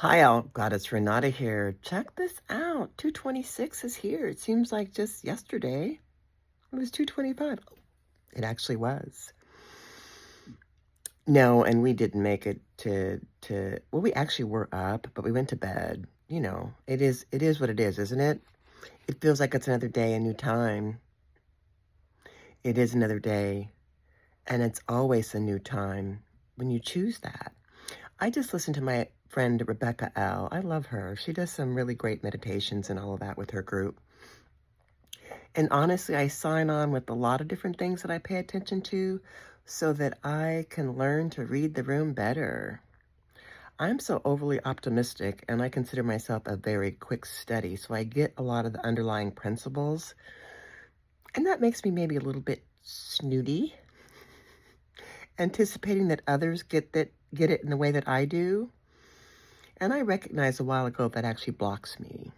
Hi, all. God, it's Renata here. Check this out. 226 is here. It seems like just yesterday it was 225. Oh, it actually was. No, and we didn't make it well, we actually were up, but we went to bed. It is what it is, isn't it? It feels like it's another day, a new time. It is another day, and it's always a new time when you choose that. I just listened to my friend Rebecca L. I love her. She does some really great meditations and all of that with her group. And honestly, I sign on with a lot of different things that I pay attention to so that I can learn to read the room better. I'm so overly optimistic, and I consider myself a very quick study, so I get a lot of the underlying principles, and that makes me maybe a little bit snooty, anticipating that others get it in the way that I do. And I recognized a while ago that actually blocks me.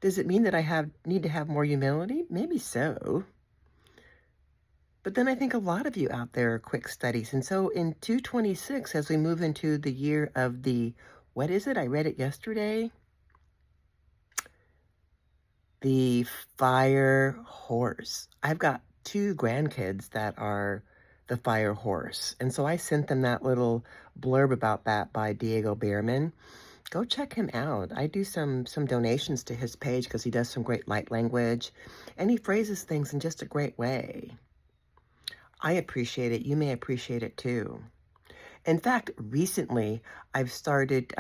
Does it mean that I need to have more humility? Maybe so. But then I think a lot of you out there are quick studies. And so in 226, as we move into the year of what is it? I read it yesterday. The fire horse. I've got two grandkids that are the fire horse. And so I sent them that little blurb about that by Diego Behrman. Go check him out. I do some donations to his page because he does some great light language, and he phrases things in just a great way. I appreciate it. You may appreciate it too. In fact, recently I've started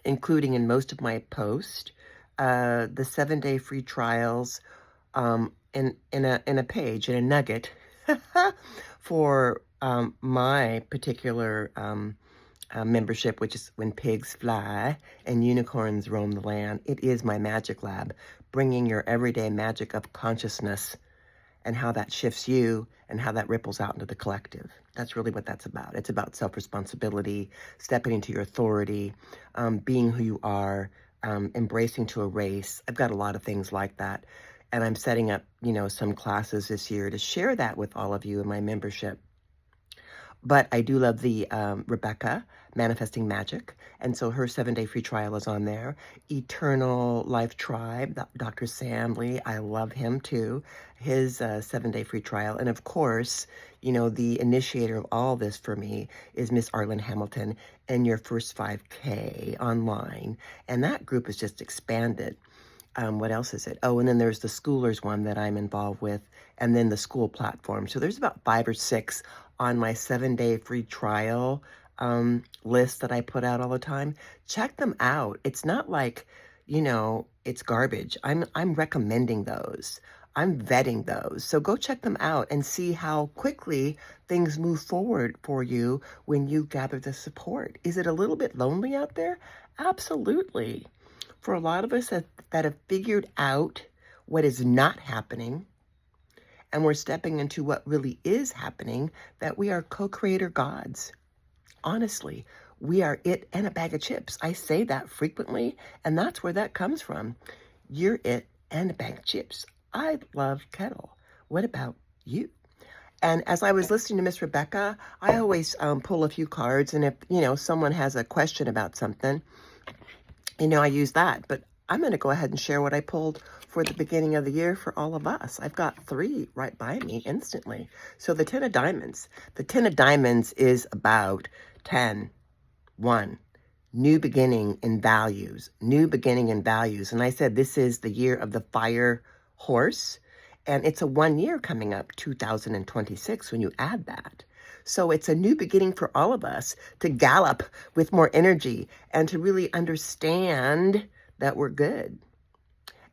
including in most of my posts the 7-day free trials in a page, in a nugget for my particular membership, which is When Pigs Fly and Unicorns Roam the Land. It is my magic lab, bringing your everyday magic of consciousness and how that shifts you and how that ripples out into the collective. That's really what that's about. It's about self-responsibility, stepping into your authority, being who you are, embracing to erase. I've got a lot of things like that. And I'm setting up, some classes this year to share that with all of you in my membership. But I do love the Rebecca, Manifesting Magic. And so her 7-day free trial is on there. Eternal Life Tribe, Dr. Sam Lee, I love him too. His 7-day free trial. And of course, the initiator of all this for me is Miss Arlen Hamilton and Your First 5K online. And that group is just expanded. What else is it? Oh, and then there's the schoolers one that I'm involved with, and then the school platform. So there's about 5 or 6 on my 7-day free trial list that I put out all the time. Check them out. It's not like, it's garbage. I'm recommending those. I'm vetting those. So go check them out and see how quickly things move forward for you when you gather the support. Is it a little bit lonely out there? Absolutely. For a lot of us that have figured out what is not happening, and we're stepping into what really is happening, that we are co-creator gods. Honestly, we are it and a bag of chips. I say that frequently, and that's where that comes from. You're it and a bag of chips. I love kettle. What about you? And as I was listening to Miss Rebecca, I always pull a few cards, and if, someone has a question about something, I use that. But I'm going to go ahead and share what I pulled for the beginning of the year for all of us. I've got 3 right by me instantly. So the 10 of diamonds. The 10 of diamonds is about 10, 1, new beginning in values, new beginning in values. And I said this is the year of the fire horse, and it's a 1 year coming up, 2026, when you add that. So it's a new beginning for all of us to gallop with more energy and to really understand that we're good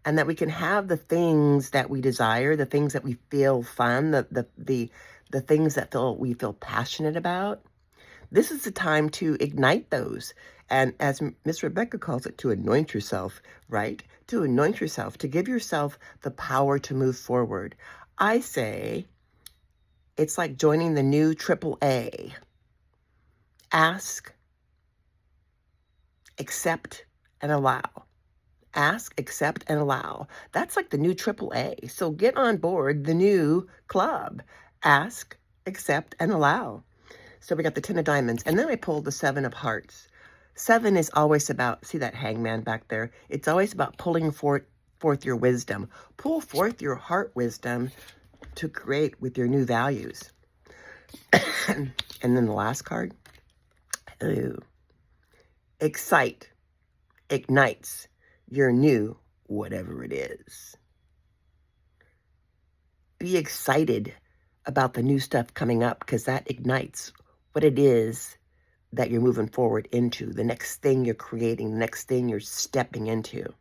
and that we can have the things that we desire, the things that we feel fun, the things that we feel passionate about. This is the time to ignite those. And as Miss Rebecca calls it, to anoint yourself, right? To anoint yourself, to give yourself the power to move forward. I say it's like joining the new AAA. Ask, accept, and allow. Ask, accept, and allow. That's like the new AAA. So get on board the new club. Ask, accept, and allow. So we got the 10 of diamonds. And then I pulled the 7 of hearts. 7 is always about, see that hangman back there? It's always about pulling forth your wisdom. Pull forth your heart wisdom to create with your new values. And then the last card, ooh, excite, ignites your new whatever it is. Be excited about the new stuff coming up because that ignites what it is that you're moving forward into, the next thing you're creating, the next thing you're stepping into.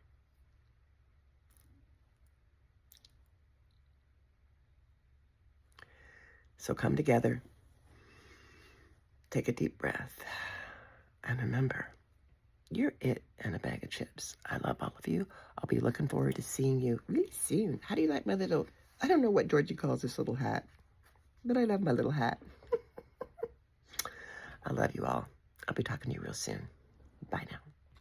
So come together, take a deep breath, and remember, you're it and a bag of chips. I love all of you. I'll be looking forward to seeing you really soon. How do you like my little, I don't know what Georgie calls this little hat, but I love my little hat. I love you all. I'll be talking to you real soon. Bye now.